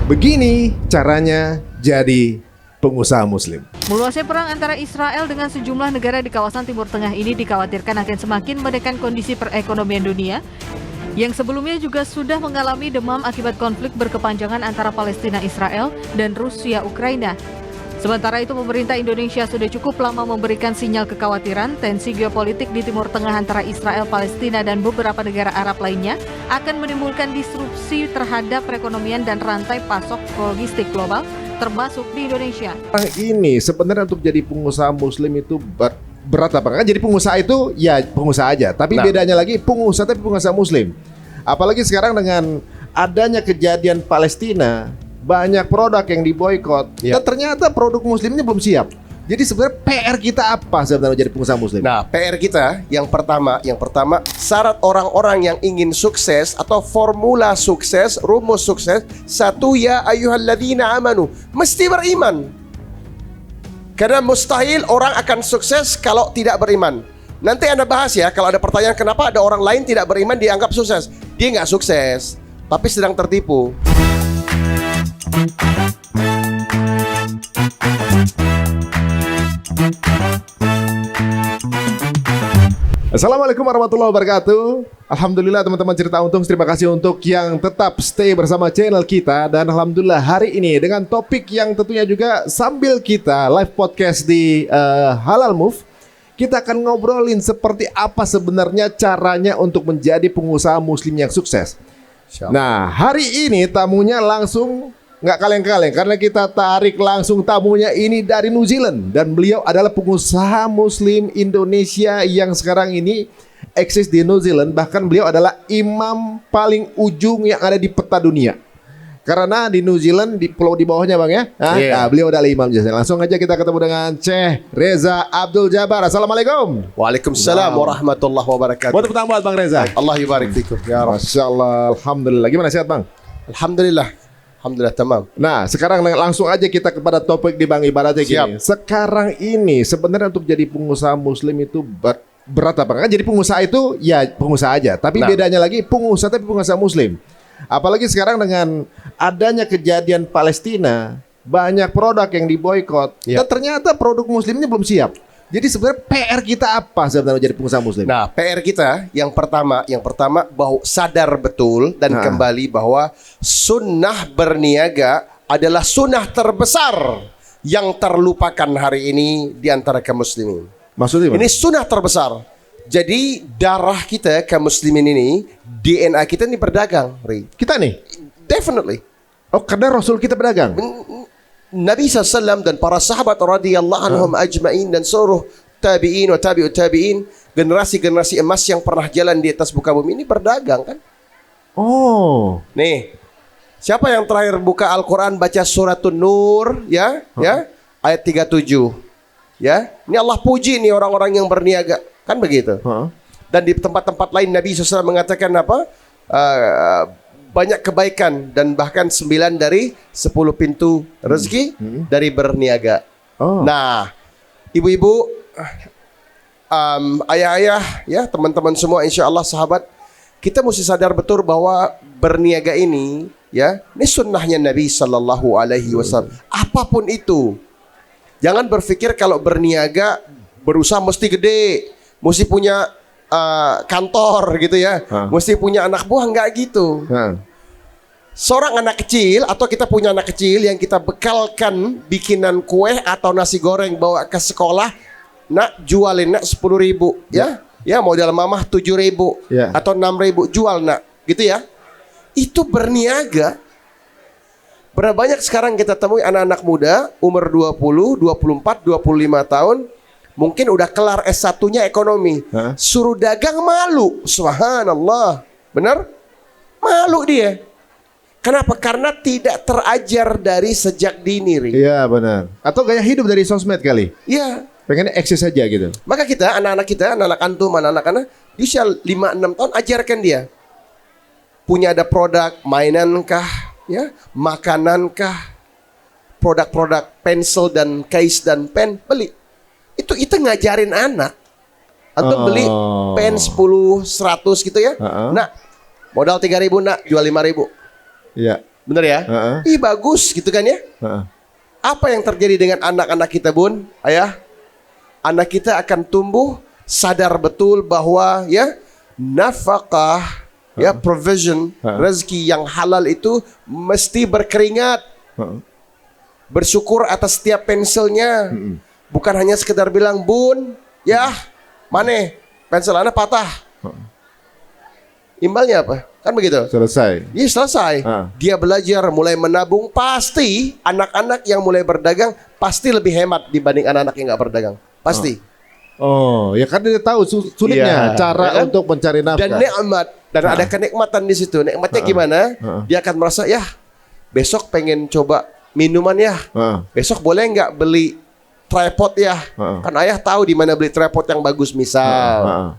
Begini caranya jadi pengusaha muslim. Meluasnya perang antara Israel dengan sejumlah negara di kawasan Timur Tengah ini dikhawatirkan akan semakin menekan kondisi perekonomian dunia yang sebelumnya juga sudah mengalami demam akibat konflik berkepanjangan antara Palestina Israel dan Rusia Ukraina. Sementara itu pemerintah Indonesia sudah cukup lama memberikan sinyal kekhawatiran tensi geopolitik di Timur Tengah antara Israel, Palestina, dan beberapa negara Arab lainnya akan menimbulkan disrupsi terhadap perekonomian dan rantai pasok logistik global, termasuk di Indonesia. Ini sebenarnya untuk jadi pengusaha muslim itu berat apa? Kan jadi pengusaha itu ya pengusaha aja, tapi bedanya lagi pengusaha tapi pengusaha muslim. Apalagi sekarang dengan adanya kejadian Palestina, banyak produk yang diboikot dan ternyata produk muslimnya belum siap. Jadi sebenarnya PR kita apa sebenarnya jadi pengusaha muslim? Nah, PR kita yang pertama syarat orang-orang yang ingin sukses atau formula sukses, rumus sukses, satu, ya ayyuhalladzina amanu, mesti beriman. Karena mustahil orang akan sukses kalau tidak beriman. Nanti Anda bahas ya, kalau ada pertanyaan kenapa ada orang lain tidak beriman dianggap sukses. Dia nggak sukses, tapi sedang tertipu. Assalamualaikum warahmatullahi wabarakatuh. Alhamdulillah teman-teman Cerita Untung, terima kasih untuk yang tetap stay bersama channel kita. Dan alhamdulillah hari ini dengan topik yang tentunya juga sambil kita live podcast di Halal Move, kita akan ngobrolin seperti apa sebenarnya caranya untuk menjadi pengusaha muslim yang sukses. Nah, hari ini tamunya langsung nggak kaleng-kaleng karena kita tarik langsung tamunya ini dari New Zealand, dan beliau adalah pengusaha muslim Indonesia yang sekarang ini eksis di New Zealand. Bahkan beliau adalah imam paling ujung yang ada di peta dunia. Karena di New Zealand, di pulau di bawahnya Bang ya. Nah, beliau adalah imam. Langsung aja kita ketemu dengan Syekh Reza Abdul Jabbar. Assalamualaikum. Waalaikumsalam warahmatullahi wabarakatuh. Buat tepuk tangan buat Bang Reza. Allah yubarik fikum. Ya Rabb. Masya Allah, alhamdulillah. Gimana sehat Bang? Alhamdulillah. Alhamdulillah tamam. Nah, sekarang langsung aja kita kepada topik di Bang, ibaratnya gini. Sekarang ini sebenarnya untuk jadi pengusaha muslim itu berat apa? Kan jadi pengusaha itu ya pengusaha aja, tapi bedanya lagi pengusaha tapi pengusaha muslim. Apalagi sekarang dengan adanya kejadian Palestina, banyak produk yang diboikot dan ternyata produk muslimnya belum siap. Jadi sebenarnya PR kita apa sebenarnya jadi pengusaha muslim? Nah, PR kita yang pertama bahwa sadar betul dan kembali bahwa sunnah berniaga adalah sunnah terbesar yang terlupakan hari ini di antara kaum muslimin. Maksudnya ini sunnah terbesar. Jadi darah kita kaum muslimin ini, DNA kita ini berdagang, Ri. Kita nih? Definitely. Oh, karena Rasul kita berdagang. Nabi SAW dan para sahabat radhiyallahu anhum ajma'in dan seluruh tabi'in wa tabi'ut tabi'in, generasi-generasi emas yang pernah jalan di atas muka bumi ini berdagang kan? Oh. Nih, siapa yang terakhir buka Al-Quran baca suratun Nur ya? Ya, ayat 37. Ya, ini Allah puji nih orang-orang yang berniaga, kan begitu? Dan di tempat-tempat lain Nabi SAW mengatakan apa? Banyak kebaikan dan bahkan 9 dari 10 pintu rezeki dari berniaga. Nah, ibu-ibu, ayah-ayah, ya teman-teman semua, insya Allah sahabat, kita mesti sadar betul bahwa berniaga ini, ya, ini sunnahnya Nabi Sallallahu Alaihi Wasallam. Apapun itu, jangan berpikir kalau berniaga berusaha mesti gede, mesti punya kantor gitu ya, mesti punya anak buah, nggak gitu. Seorang anak kecil atau kita punya anak kecil yang kita bekalkan bikinan kue atau nasi goreng bawa ke sekolah, nak jualin nak 10.000 ya, ya modal mamah 7.000 atau 6.000 jual nak, gitu ya. Itu berniaga. Berapa banyak sekarang kita temui anak-anak muda umur 20, 24, 25 tahun mungkin udah kelar S1-nya ekonomi. Suruh dagang malu. Subhanallah. Benar? Malu dia. Kenapa? Karena tidak terajar dari sejak dini. Iya benar. Atau gaya hidup dari sosmed kali. Iya. Pengennya eksis aja gitu. Maka kita, anak-anak antum, anak-anak di usia 5-6 tahun ajarkan dia. Punya ada produk mainan kah? Ya, makanan kah? Produk-produk pensil dan case dan pen, beli. Itu ngajarin anak. Atau beli pen 10, 100 gitu ya. Nak, modal 3.000 nak, jual 5.000. Iya. Bener ya? Heeh. Ih bagus gitu kan ya? Heeh. Apa yang terjadi dengan anak-anak kita, Bun? Ayah? Anak kita akan tumbuh sadar betul bahwa ya nafkah, ya provision, rezeki yang halal itu mesti berkeringat. Bersyukur atas setiap pensilnya. Bukan hanya sekedar bilang, Bun, ya, mana pensil anak patah. Imbalnya apa? Kan begitu. Selesai. Iya selesai. Dia belajar mulai menabung. Pasti anak-anak yang mulai berdagang pasti lebih hemat dibanding anak-anak yang nggak berdagang. Pasti. Oh, ya kan dia tahu sulitnya Iya, cara ya kan? untuk mencari nafkah. Dan nikmat. Dan ada kenikmatan di situ. Nikmatnya gimana? Dia akan merasa, ya besok pengen coba minuman ya. Besok boleh nggak beli tripod ya? Kan ayah tahu di mana beli tripod yang bagus misal.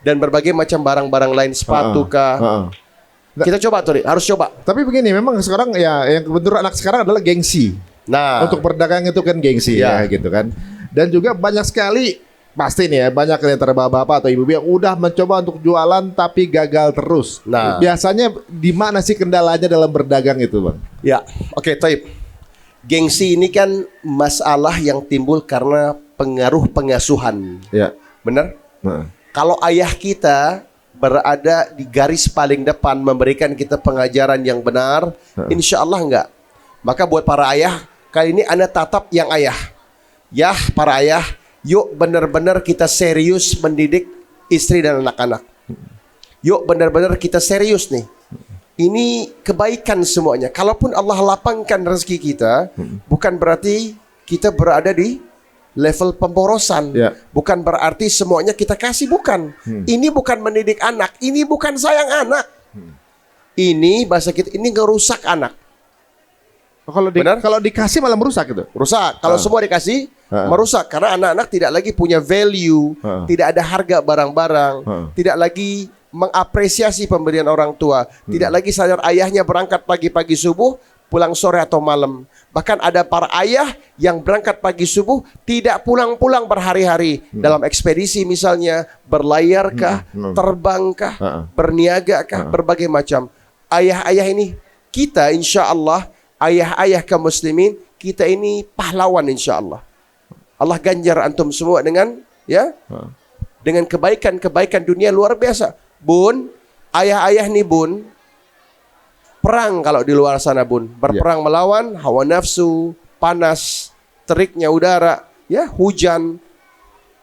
Dan berbagai macam barang-barang lain, sepatu kah. Kita coba tuh, harus coba. Tapi begini, memang sekarang ya yang bentuk anak sekarang adalah gengsi. Nah, Untuk berdagang itu kan gengsi ya gitu kan. Dan juga banyak sekali pasti nih ya, banyak di antara bapak-bapak atau ibu-ibu yang udah mencoba untuk jualan tapi gagal terus. Nah. Biasanya di mana sih kendalanya dalam berdagang itu, Bang? ya, oke, Taib. Gengsi ini kan masalah yang timbul karena pengaruh pengasuhan. Ya. Benar? Heeh. Kalau ayah kita berada di garis paling depan memberikan kita pengajaran yang benar, insya Allah enggak. Maka buat para ayah, kali ini Anda tatap yang ayah. Ya, para ayah, yuk benar-benar kita serius mendidik istri dan anak-anak. Yuk benar-benar kita serius nih. Ini kebaikan semuanya. Kalaupun Allah lapangkan rezeki kita, bukan berarti kita berada di level pemborosan. Ya. Bukan berarti semuanya kita kasih, bukan. Ini bukan mendidik anak, ini bukan sayang anak. Ini bahasa kita, ini ngerusak anak. Benar? Kalau dikasih malah merusak itu. Rusak. Kalau semua dikasih, merusak. Karena anak-anak tidak lagi punya value, tidak ada harga barang-barang, tidak lagi mengapresiasi pemberian orang tua, tidak lagi sadar ayahnya berangkat pagi-pagi subuh, pulang sore atau malam. Bahkan ada para ayah yang berangkat pagi subuh tidak pulang-pulang berhari-hari dalam ekspedisi misalnya, berlayarkah, terbangkah, berniagakah, berbagai macam. Ayah-ayah ini kita insya Allah, ayah-ayah kaum muslimin, kita ini pahlawan insya Allah. Allah ganjar antum semua dengan ya, dengan kebaikan-kebaikan dunia luar biasa. Bun, ayah-ayah nih Bun, perang kalau di luar sana Bun, berperang melawan hawa nafsu, panas, teriknya udara, ya hujan,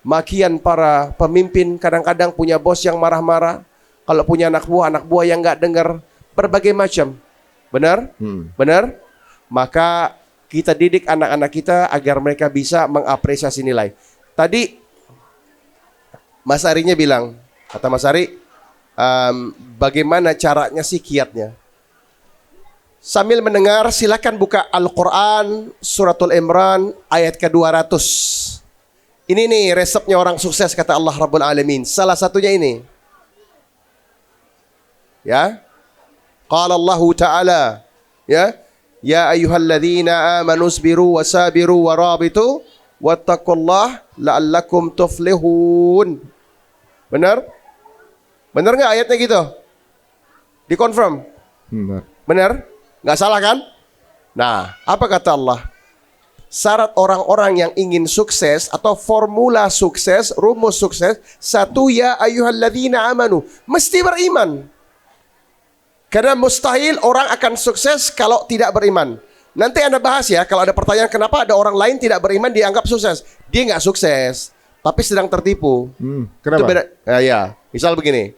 makian para pemimpin, kadang-kadang punya bos yang marah-marah, kalau punya anak buah yang nggak dengar, berbagai macam, benar, benar. Maka kita didik anak-anak kita agar mereka bisa mengapresiasi nilai. Tadi Mas Arinya bilang, kata Mas Ari, bagaimana caranya sih kiatnya? Sambil mendengar silakan buka Al-Quran Suratul Imran ayat ke-200. Ini nih resepnya orang sukses kata Allah Rabbul Alamin. Salah satunya ini. Ya. Qala Allah Ta'ala. Ya. Ya ayyuhalladzina amanu sabiru wasabiru warabitu wattaqullah la'allakum tuflihun. Benar? Benar nggak ayatnya gitu? Dikonfirm? Benar? Nggak salah kan? Nah, apa kata Allah? Syarat orang-orang yang ingin sukses atau formula sukses, rumus sukses, satu ya ayyuhalladzina amanu, mesti beriman. Karena mustahil orang akan sukses kalau tidak beriman. Nanti Anda bahas ya, kalau ada pertanyaan kenapa ada orang lain tidak beriman dianggap sukses. Dia nggak sukses, tapi sedang tertipu. Kenapa? Itu beda. Ya, misal begini.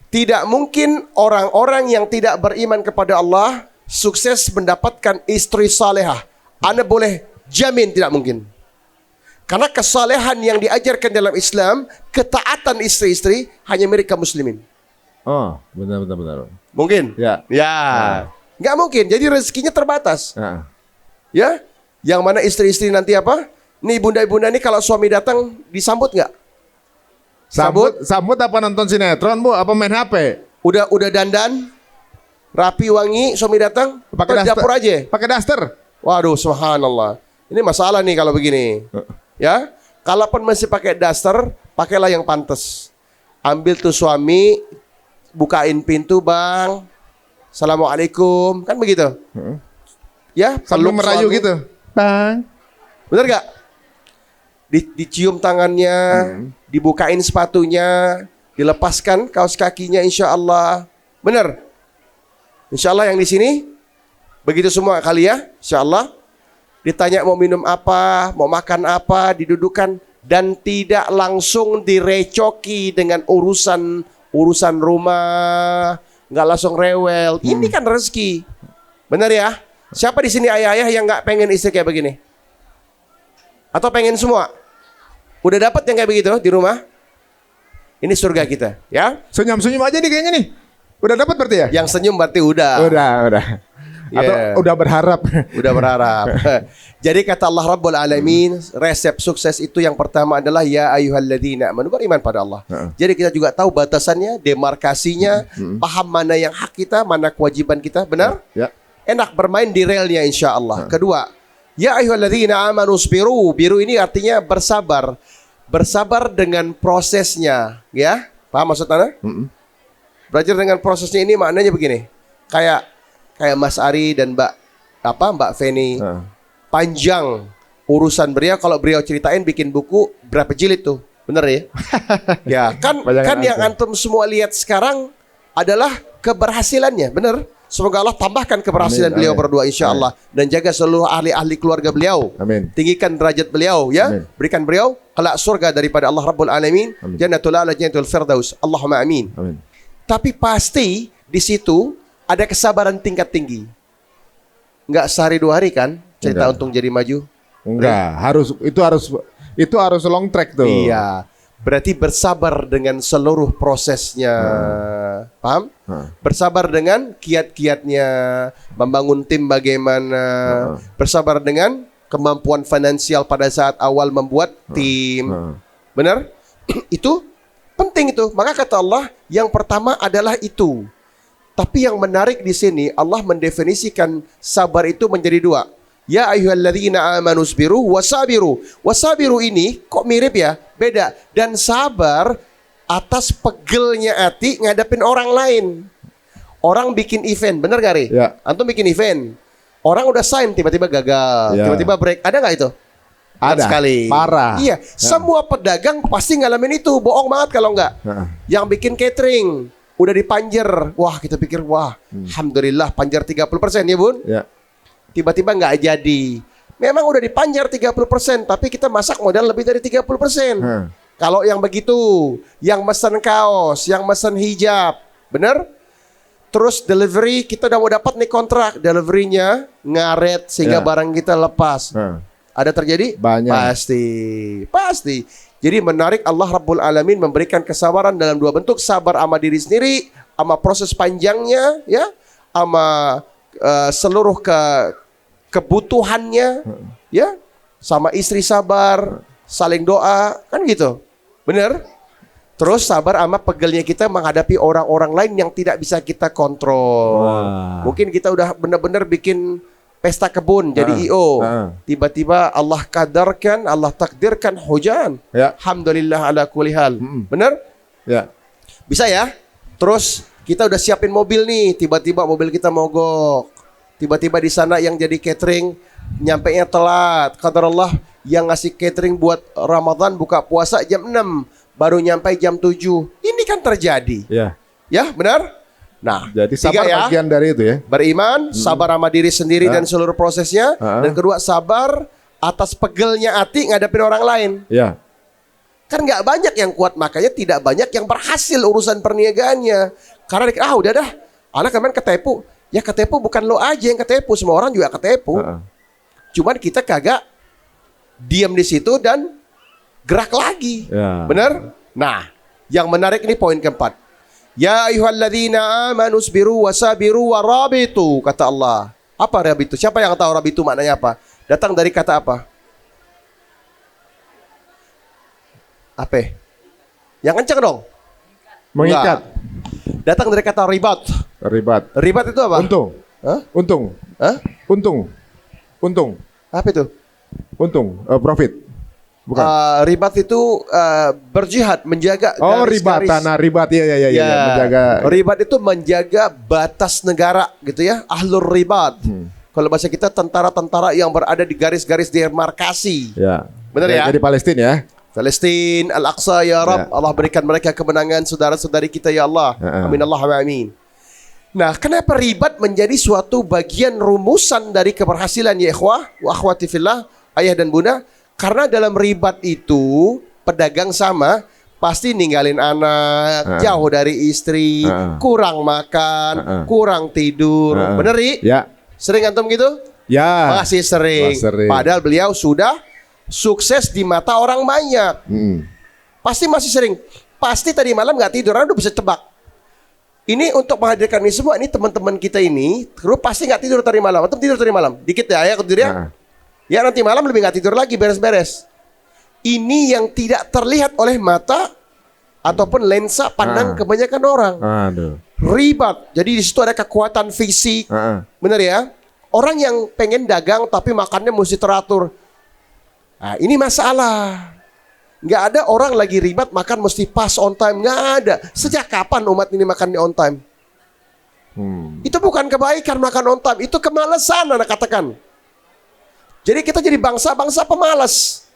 Tidak mungkin orang-orang yang tidak beriman kepada Allah sukses mendapatkan istri salehah. Anda boleh jamin tidak mungkin. Karena kesalehan yang diajarkan dalam Islam, ketaatan istri-istri hanya milik kaum muslimin. Oh, benar. Mungkin? Ya. Nggak mungkin. Jadi rezekinya terbatas. Ya. Yang mana istri-istri nanti apa? Nih bunda-bunda nih kalau suami datang disambut nggak? Sambut apa nonton sinetron, Bu? Apa main HP? Udah dandan, rapi wangi, suami datang, Pakai di dapur aja. Pakai daster. Waduh, subhanallah. Ini masalah nih kalau begini. Ya, kalaupun masih pakai daster, pakailah yang pantas. Ambil tuh suami, bukain pintu, Bang. Assalamualaikum, kan begitu? Ya, Sambil peluk merayu suami. gitu. Bang. Bener gak? Dicium tangannya, dibukain sepatunya, dilepaskan kaos kakinya, insya Allah. Bener? Insya Allah yang di sini begitu semua kali ya, insya Allah. Ditanya mau minum apa, mau makan apa, didudukan dan tidak langsung direcoki dengan urusan rumah, nggak langsung rewel. Ini kan rezeki, bener ya? Siapa di sini ayah-ayah yang nggak pengen istri kayak begini? Atau pengen semua? Udah dapat yang kayak begitu di rumah? Ini surga kita, ya? Senyum-senyum aja nih kayaknya nih. Udah dapat berarti ya? Yang senyum berarti udah. Udah. Atau Yeah. udah berharap. Udah berharap. Jadi kata Allah Rabbul Alamin, resep sukses itu yang pertama adalah ya ayyuhalladzina amanu, beriman pada Allah. Jadi kita juga tahu batasannya, demarkasinya, paham mana yang hak kita, mana kewajiban kita, benar? Ya. Enak bermain di relnya insya Allah. Kedua, ya ayyuhalladzina amanu sabiru. Biru ini artinya bersabar. Bersabar dengan prosesnya, ya. Paham maksud Anda? Belajar dengan prosesnya ini maknanya begini. Kayak Mas Ari dan Mbak Feni. Panjang urusan beliau, kalau beliau ceritain bikin buku berapa jilid tuh. Bener ya? Ya, kan yang antum semua lihat sekarang adalah keberhasilannya, bener? Semoga Allah tambahkan keberhasilan beliau berdua insya Allah. Dan jaga seluruh ahli-ahli keluarga beliau. Amin. Tinggikan derajat beliau ya. Amin. Berikan beliau kelak surga daripada Allah Rabbul Alamin. Jannatul a'la, jannatul firdaus. Allahumma amin. Amin. Tapi pasti di situ ada kesabaran tingkat tinggi. Enggak sehari 2 hari kan cerita Enggak. untung jadi maju. Enggak, itu harus long track tuh. Iya. Berarti bersabar dengan seluruh prosesnya. Paham? Bersabar dengan kiat-kiatnya, membangun tim bagaimana, bersabar dengan kemampuan finansial pada saat awal membuat tim. Benar? Itu penting itu. Maka kata Allah, yang pertama adalah itu. Tapi yang menarik di sini, Allah mendefinisikan sabar itu menjadi 2. Ya ayyuhalladzina amanu sabiru wasabiru. Wasabiru ini kok mirip ya? Beda. Dan sabar atas pegelnya hati ngadepin orang lain. Orang bikin event, bener gak Ri? Ya. Antum bikin event. Orang udah sign tiba-tiba gagal, Ya. tiba-tiba break. Ada nggak itu? Ada. Sekali. Parah. Iya, semua pedagang pasti ngalamin itu. Bohong banget kalau enggak. Yang bikin catering udah dipanjer. Wah, kita pikir wah, alhamdulillah panjer 30% ya, Bun. Ya. Tiba-tiba nggak jadi. Memang udah dipanjar 30%, tapi kita masak modal lebih dari 30%. Kalau yang begitu, yang mesen kaos, yang mesen hijab, bener? Terus delivery, kita udah mau dapat nih kontrak, deliverynya ngaret sehingga Ya. barang kita lepas. Ada terjadi? Banyak. Pasti. Jadi menarik, Allah Rabbul Alamin memberikan kesabaran dalam 2 bentuk, sabar sama diri sendiri, sama proses panjangnya, ya, sama seluruh kebutuhannya, ya, sama istri sabar, saling doa, kan gitu, bener? Terus sabar sama pegelnya kita menghadapi orang-orang lain yang tidak bisa kita kontrol. Wah. Mungkin kita udah benar-benar bikin pesta kebun jadi IO. Tiba-tiba Allah kadarkan, Allah takdirkan hujan. Ya. Alhamdulillah ala kulli hal. Bener? Ya. Bisa ya? Terus kita udah siapin mobil nih, tiba-tiba mobil kita mogok. Tiba-tiba di sana yang jadi catering nyampainya telat. Kata Allah, yang ngasih catering buat Ramadan buka puasa jam 6, baru nyampe jam 7. Ini kan terjadi. Ya. Ya, benar? Nah, Jadi 3 sabar ya. bagian dari itu ya. Beriman, sabar sama diri sendiri dan seluruh prosesnya. Dan kedua, sabar atas pegelnya hati ngadepin orang lain. Ya. Kan nggak banyak yang kuat, makanya tidak banyak yang berhasil urusan perniagaannya. Karena udah dah, anak kemarin ketipu. Ya ketipu bukan lo aja yang ketipu, semua orang juga ketipu. Cuman kita kagak diam di situ dan gerak lagi. Ya. Benar? Nah, yang menarik ini poin keempat. Ya ayyuhalladzina amanu sabiru wasabiru warabitu, kata Allah. Apa rabitu? Siapa yang tahu rabitu maknanya apa? Datang dari kata apa? Apa? Yang kencang dong. Mengikat. Enggak. Datang dari kata ribat. Ribat. Ribat itu apa? Untung. Hah? Untung. Hah? Untung. Untung. Apa itu? Untung. Profit. Bukan. Ribat itu berjihad, menjaga Oh, garis-garis. ribatan. Nah, ribat ya, menjaga. Ribat itu menjaga batas negara gitu ya. Ahlur ribat. Kalau bahasa kita tentara-tentara yang berada di garis-garis demarkasi. Ya. Benar ya? Jadi Palestina ya. Palestina, Al-Aqsa ya Rabb. Ya. Allah berikan mereka kemenangan saudara-saudari kita ya Allah. Amin Allahumma amin. Nah, kenapa ribat menjadi suatu bagian rumusan dari keberhasilan ya ikhwah wa akhwati fillah, ayah dan bunda? Karena dalam ribat itu pedagang sama pasti ninggalin anak, jauh dari istri, kurang makan, kurang tidur. Bener Ri? Ya. Sering antum gitu? Ya. Masih sering. Padahal beliau sudah sukses di mata orang banyak. Pasti masih sering. Pasti tadi malam nggak tidur, udah bisa tebak. Ini untuk menghadirkan ini semua, ini teman-teman kita ini, terus pasti nggak tidur tadi malam. Atau tidur tadi malam? Dikit ya, aku tidur ya. Ya nanti malam lebih nggak tidur lagi, beres-beres. Ini yang tidak terlihat oleh mata ataupun lensa pandang kebanyakan orang. Aduh. Ribat. Jadi di situ ada kekuatan fisik. Benar ya? Orang yang pengen dagang tapi makannya mesti teratur. Nah, ini masalah. Nggak ada orang lagi ribat makan mesti pas on time. Nggak ada. Sejak kapan umat ini makannya on time? Itu bukan kebaikan makan on time. Itu kemalasan anak katakan. Jadi kita jadi bangsa-bangsa pemalas.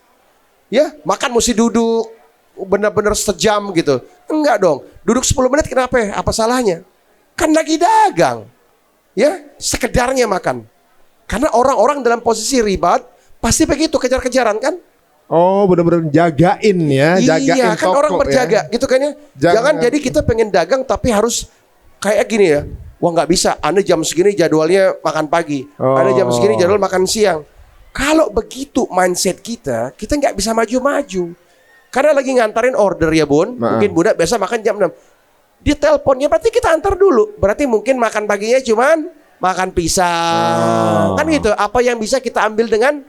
Ya, makan mesti duduk. Benar-benar sejam gitu. Enggak dong. Duduk 10 menit kenapa? Apa salahnya? Kan lagi dagang. Ya, sekedarnya makan. Karena orang-orang dalam posisi ribat pasti begitu, kejar-kejaran kan? Oh, benar-benar jagain ya, jagain iya, kan toko orang berjaga ya. gitu kan ya. Jangan jadi kita pengen dagang tapi harus kayak gini ya. Wah, nggak bisa. Anda jam segini jadwalnya makan pagi. Anda jam segini jadwal makan siang. Kalau begitu mindset kita nggak bisa maju-maju. Karena lagi ngantarin order ya bun. Mungkin Bunda biasa makan jam 6. Di teleponnya berarti kita antar dulu. Berarti mungkin makan paginya cuman makan pisang. Kan gitu. Apa yang bisa kita ambil dengan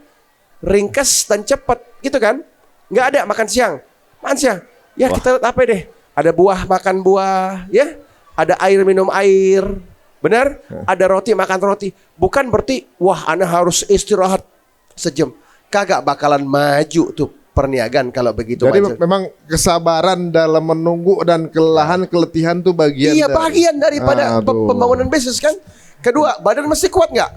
ringkas dan cepat gitu kan? Nggak ada makan siang. Makan siang. Ya kita apa deh? Ada buah makan buah, ya. Ada air minum air. Benar? Ada roti makan roti. Bukan berarti wah ana harus istirahat sejam. Kagak bakalan maju tuh perniagaan kalau begitu. Jadi maju. memang kesabaran dalam menunggu dan keletihan tuh bagian. Iya, bagian daripada pembangunan bisnis kan. Kedua, badan mesti kuat nggak?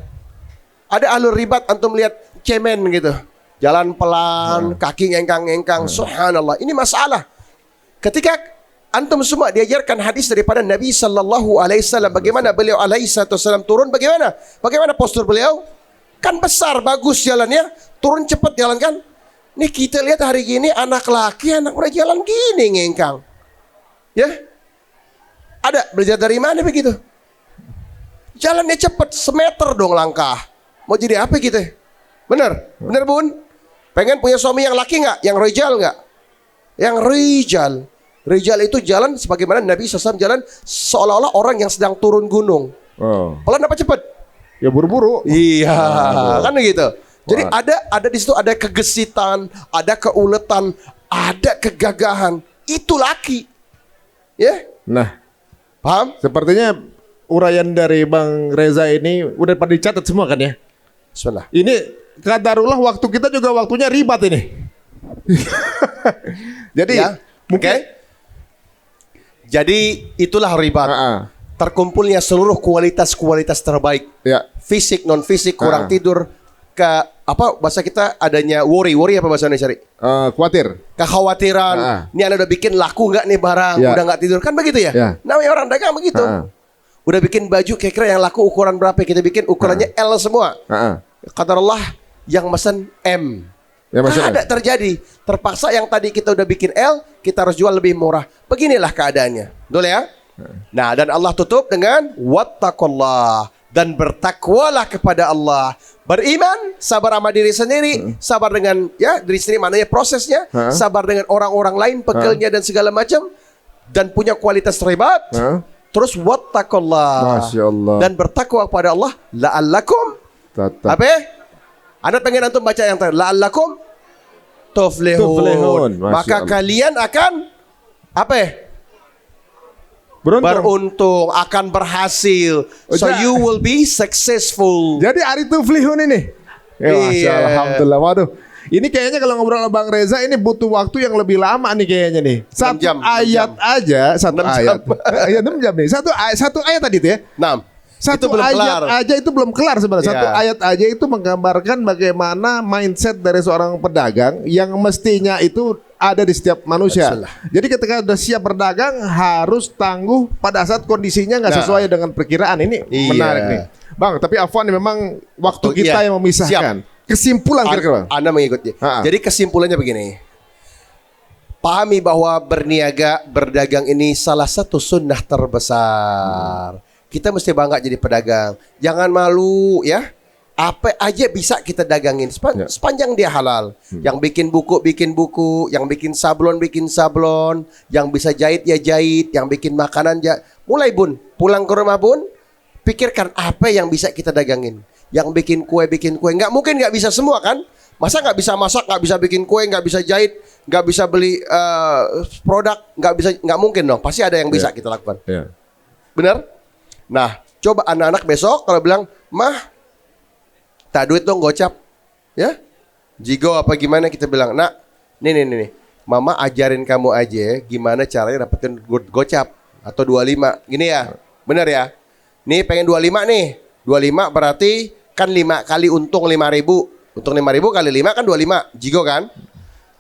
Ada alur ribat antum lihat cemen gitu. Jalan pelan, kaki ngengkang-ngengkang. Subhanallah. Ini masalah. Ketika antum semua diajarkan hadis daripada Nabi sallallahu alaihi wasallam, bagaimana beliau alaihi wasallam turun, bagaimana? Bagaimana postur beliau? Kan besar, bagus jalannya, turun cepat jalan kan? Nih kita lihat hari gini anak laki, anak muda jalan gini ngengkang. Ya? Ada belajar dari mana begitu? Jalannya cepat, semeter dong langkah. Mau jadi apa kita? Bener? Bener bun? Pengen punya suami yang laki nggak? Yang rijal nggak? Yang rijal. Rijal itu jalan sebagaimana Nabi SAW jalan seolah-olah orang yang sedang turun gunung. Pelan apa cepat? Ya buru-buru. Iya, kan gitu. Jadi ada di situ ada kegesitan, ada keuletan, ada kegagahan. Itu laki. Ya? Nah, paham? sepertinya uraian dari Bang Reza ini udah pada dicatat semua kan ya? Bismillah. Ini kadarullah waktu kita juga waktunya ribat ini. Jadi Ya, mungkin Jadi itulah ribat. Terkumpulnya seluruh kualitas-kualitas terbaik. Ya. Fisik, non fisik, kurang tidur, apa bahasa kita adanya worry apa bahasa Indonesia? Khawatir. Kekhawatiran. Ini Anda udah bikin laku nggak nih barang? Ya. Udah nggak tidur kan begitu ya? Ya. Namanya orang dagang begitu. Udah bikin baju kira-kira yang laku ukuran berapa? Kita bikin ukurannya L semua. Qadarullah yang mesen M. Ya, ada terjadi. Terpaksa yang tadi kita udah bikin L, kita harus jual lebih murah. Beginilah keadaannya. Betul ya? Nah, dan Allah tutup dengan wattaqullah, dan bertakwalah kepada Allah. Beriman, sabar sama diri sendiri, sabar dengan ya diri sendiri, maknanya prosesnya, sabar dengan orang-orang lain, pekelnya dan segala macam, dan punya kualitas ribat. Terus wattaqullah, Masya Allah. dan bertakwa kepada Allah, la'allakum apa? Anda pengen antum baca yang tadi, la'allakum tuflihun. Maka kalian akan apa? Beruntung, akan berhasil. So you will be successful. Jadi Ari Tuflihun ini. Ya, Iya. Alhamdulillah. Waduh. Ini kayaknya kalau ngobrol sama Bang Reza ini butuh waktu yang lebih lama nih kayaknya nih. Satu 6 jam, 6 ayat jam. aja, satu 6 ayat. jam. Iya 6 jam nih. Satu ayat tadi tuh ya. 6. Satu Itu belum ayat kelar. aja itu belum kelar sebenarnya. Iya. Satu ayat aja itu menggambarkan bagaimana mindset dari seorang pedagang yang mestinya itu ada di setiap manusia. Betul. Jadi ketika sudah siap berdagang harus tangguh pada saat kondisinya nggak Nah. sesuai dengan perkiraan. Ini Iya. menarik nih. Bang, tapi Afwan memang waktu Waktu- kita iya. yang memisahkan. Kesimpulan kira-kira. Bang. Anda mengikuti. Ha-ha. Jadi kesimpulannya begini. Pahami bahwa berniaga, berdagang ini salah satu sunnah terbesar. Kita mesti bangga jadi pedagang. Jangan malu ya. Apa aja bisa kita dagangin Ya. sepanjang dia halal. Yang bikin buku, yang bikin sablon, yang bisa jahit ya jahit, yang bikin makanan mulai Bun, pulang ke rumah Bun, pikirkan apa yang bisa kita dagangin. Yang bikin kue, nggak mungkin nggak bisa semua kan? Masa nggak bisa masak, nggak bisa bikin kue, nggak bisa jahit, nggak bisa beli produk, nggak mungkin dong. Pasti ada yang bisa kita lakukan. Iya. Benar? Nah, coba anak-anak besok kalau bilang, "Mah, tak duit dong gocap." Ya? Jigo apa gimana, kita bilang, "Nak, nih. Mama ajarin kamu aja gimana caranya dapetin gocap atau 25." Gini ya. Benar ya? Nih pengen 25 nih. 25 berarti kan 5 kali untung 5.000. Untung 5.000 kali 5 kan 25. Jigo kan?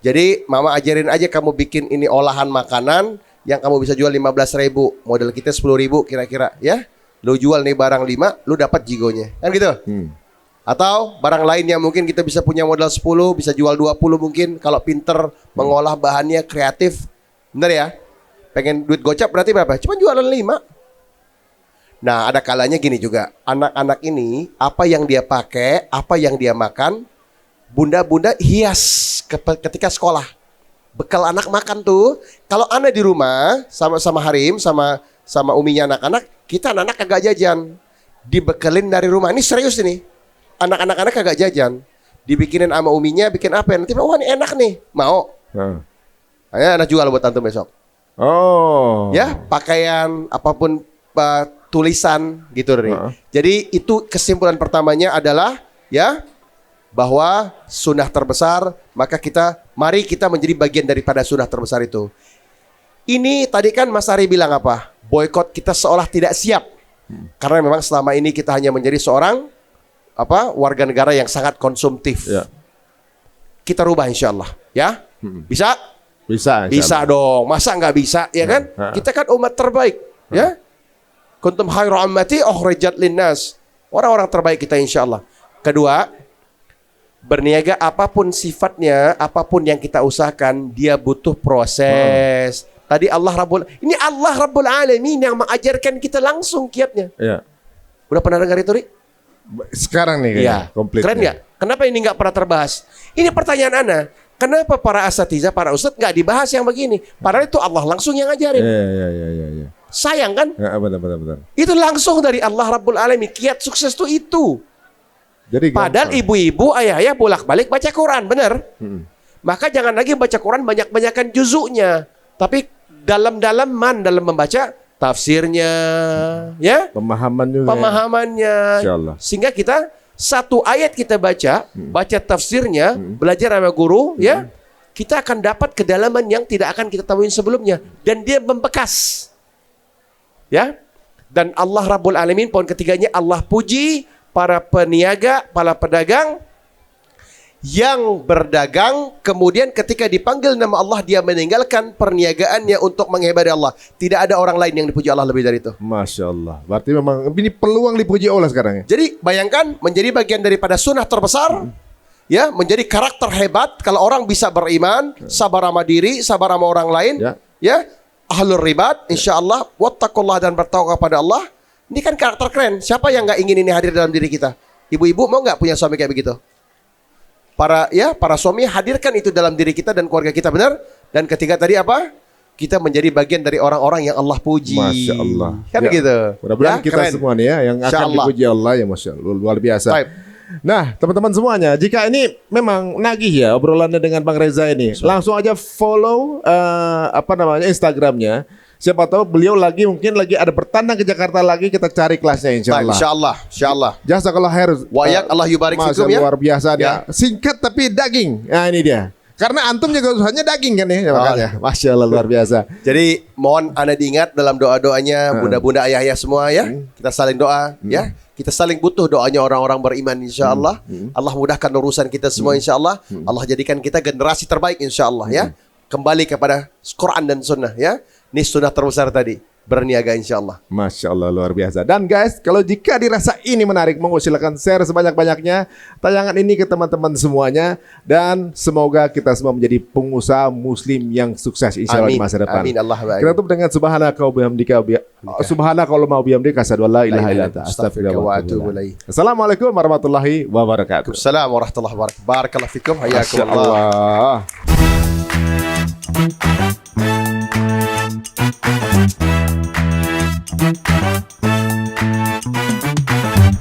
Jadi mama ajarin aja kamu bikin ini olahan makanan yang kamu bisa jual 15.000. Modal kita 10.000 kira-kira ya. Lu jual nih barang 5, lu dapat jigonya. Kan gitu? Atau barang lain yang mungkin kita bisa punya modal 10, bisa jual 20 mungkin kalau pinter mengolah bahannya, kreatif. Bener ya? Pengen duit gocap berarti berapa? Cuma jualan 5. Nah, ada kalanya gini juga. Anak-anak ini apa yang dia pakai, apa yang dia makan, bunda-bunda hias ketika sekolah. Bekal anak makan tuh. Kalau anak di rumah sama Harim, sama uminya anak-anak, kita anak-anak kagak jajan. Dibekelin dari rumah. Ini serius ini. Anak-anak kagak jajan. Dibikinin sama uminya, bikin apa ya? Nanti, wah ini enak nih. Mau. Ayo anak jual buat antum besok. Oh. Ya, pakaian apapun tulisan gitu nih. Jadi itu kesimpulan pertamanya adalah ya bahwa sunnah terbesar, maka mari kita menjadi bagian daripada sunnah terbesar itu. Ini tadi kan Mas Ari bilang apa? Boykot kita seolah tidak siap. Karena memang selama ini kita hanya menjadi seorang warga negara yang sangat konsumtif. Ya. Kita rubah insyaallah, ya. Bisa? Bisa. Bisa dong. Masa nggak bisa, ya kan? Kita kan umat terbaik, ya. Kuntum khairu ummati ukhrijat linnas. Orang-orang terbaik kita insyaallah. Kedua, berniaga apapun sifatnya, apapun yang kita usahakan, dia butuh proses. Tadi Allah Rabbul Alamin yang mengajarkan kita langsung kiatnya. Iya. Udah pernah dengar itu, Ri? Sekarang nih kayaknya komplit. Keren nggak? Kenapa ini nggak pernah terbahas? Ini pertanyaan Ana. Kenapa para asatidzah, para ustadz nggak dibahas yang begini? Padahal itu Allah langsung yang ngajarin. Iya. Sayang kan? Ya, benar. Itu langsung dari Allah Rabbul Alamin. Kiat sukses itu. Jadi Padahal gampang. ibu-ibu, ayah-ayah bolak-balik baca Quran, benar? Maka jangan lagi baca Quran banyak-banyakan juzuknya, tapi dalam membaca tafsirnya, ya, Pemahaman juga. pemahamannya. Insyaallah. Sehingga kita satu ayat kita baca tafsirnya, belajar sama guru, ya, kita akan dapat kedalaman yang tidak akan kita temuin sebelumnya, dan dia membekas. Ya, dan Allah Rabbul Alamin, poin ketiganya, Allah puji para peniaga, para pedagang yang berdagang kemudian ketika dipanggil nama Allah dia meninggalkan perniagaannya untuk mengibadati Allah. Tidak ada orang lain yang dipuji Allah lebih dari itu. Masya Allah. Berarti memang ini peluang dipuji Allah sekarang ya. Jadi bayangkan menjadi bagian daripada sunnah terbesar, ya, menjadi karakter hebat kalau orang bisa beriman, sabar sama diri, sabar sama orang lain, ya, ahlul ribat, insyaallah, wattaqullah, dan bertakwa kepada Allah. Ini kan karakter keren. Siapa yang nggak ingin ini hadir dalam diri kita? Ibu-ibu mau nggak punya suami kayak begitu? Para suami hadirkan itu dalam diri kita dan keluarga kita, benar? Dan ketiga tadi apa? Kita menjadi bagian dari orang-orang yang Allah puji. Masya Allah. Kan Ya, gitu. Mudah-mudahan Ya, kita keren. semua nih ya yang akan Insyaallah. dipuji Allah ya, Masya Allah, luar biasa. Baik. Nah, teman-teman semuanya, jika ini memang nagih ya obrolannya dengan Bang Reza ini, langsung aja follow Instagramnya. Siapa tahu beliau mungkin lagi ada bertandang ke Jakarta lagi, kita cari kelasnya Baik, insyaallah. insyaallah. Jazakallah khair. Wayak Allah yubarik Masya fikum ya. luar biasa dia. Ya. Singkat tapi daging. Nah ini dia. Karena antum juga usahanya daging kan ya, Oh. makanya. Masya Allah luar biasa. Jadi mohon Anda diingat dalam doa-doanya bunda-bunda ayah-ayah semua ya. Kita saling doa ya. Kita saling butuh doanya orang-orang beriman insyaallah. Allah mudahkan urusan kita semua insyaallah. Allah jadikan kita generasi terbaik insyaallah ya. Kembali kepada Quran dan sunnah ya. Ini sunnah terbesar tadi. Berniaga insyaallah. Masya Allah luar biasa. Dan guys, kalau jika dirasa ini menarik, monggo silakan share sebanyak-banyaknya tayangan ini ke teman-teman semuanya. Dan semoga kita semua menjadi pengusaha muslim yang sukses insya Allah di Amin. masa depan. Amin. Allah baik. Kita tutup dengan subhanaka wa bihamdika subhanaka wa bihamdika asyhadu an la ilaha illa anta astaghfiruka wa atubu ilaik. Assalamualaikum warahmatullahi wabarakatuh. Assalamualaikum warahmatullahi wabarakatuh. Barakallahu fikum. Masya Hayakumullah. Allah.